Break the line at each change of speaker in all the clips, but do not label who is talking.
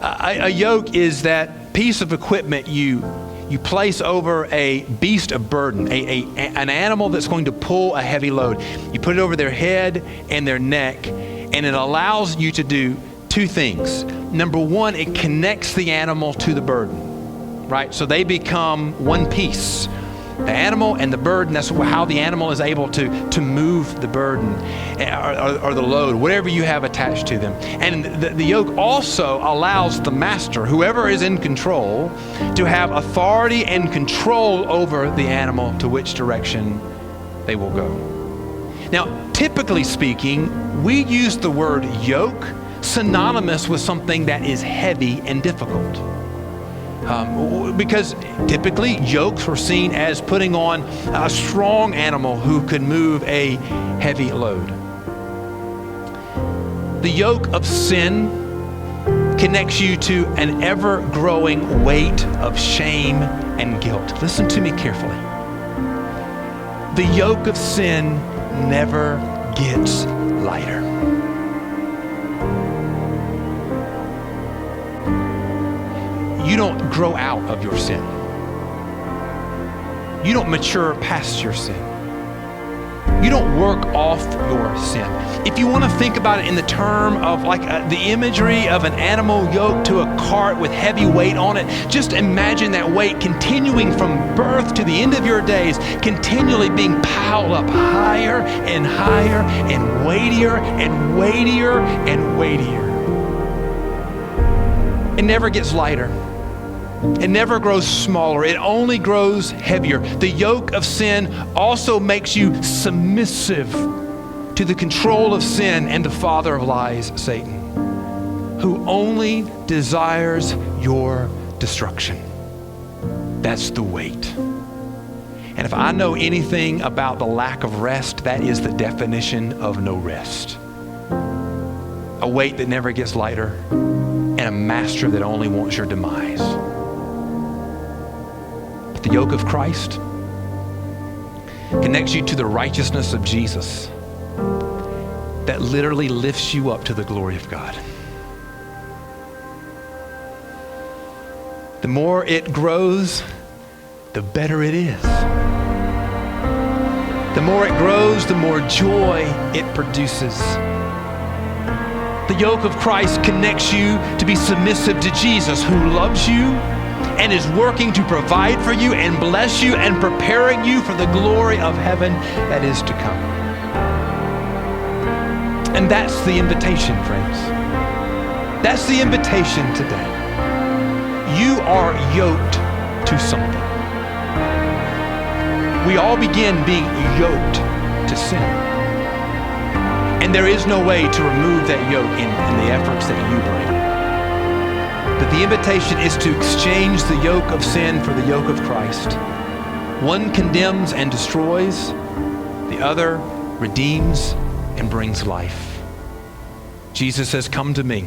A yoke is that piece of equipment you place over a beast of burden, an animal that's going to pull a heavy load. You put it over their head and their neck, and it allows you to do two things. Number one, it connects the animal to the burden, right? So they become one piece. The animal and the burden, that's how the animal is able to move the burden or the load, whatever you have attached to them. And the yoke also allows the master, whoever is in control, to have authority and control over the animal to which direction they will go. Now, typically speaking, we use the word yoke synonymous with something that is heavy and difficult. Because typically yokes were seen as putting on a strong animal who could move a heavy load. The yoke of sin connects you to an ever-growing weight of shame and guilt. Listen to me carefully. The yoke of sin never gets lighter. You don't grow out of your sin. You don't mature past your sin. You don't work off your sin. If you want to think about it in the term of like the imagery of an animal yoked to a cart with heavy weight on it, just imagine that weight continuing from birth to the end of your days, continually being piled up higher and higher and weightier and weightier and weightier. It never gets lighter. It never grows smaller. It only grows heavier. The yoke of sin also makes you submissive to the control of sin and the father of lies, Satan, who only desires your destruction. That's the weight. And if I know anything about the lack of rest, that is the definition of no rest. A weight that never gets lighter and a master that only wants your demise. The yoke of Christ connects you to the righteousness of Jesus that literally lifts you up to the glory of God. The more it grows, the better it is. The more it grows, the more joy it produces. The yoke of Christ connects you to be submissive to Jesus, who loves you and is working to provide for you and bless you and preparing you for the glory of heaven that is to come. And that's the invitation, friends. That's the invitation today. You are yoked to something. We all begin being yoked to sin. And there is no way to remove that yoke in the efforts that you bring. But the invitation is to exchange the yoke of sin for the yoke of Christ. One condemns and destroys, the other redeems and brings life. Jesus says, "Come to me,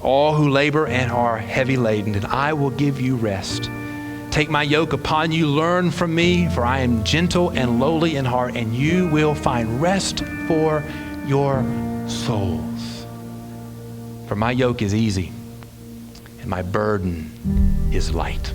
all who labor and are heavy laden, and I will give you rest. Take my yoke upon you, learn from me, for I am gentle and lowly in heart, and you will find rest for your souls. For my yoke is easy, and my burden is light."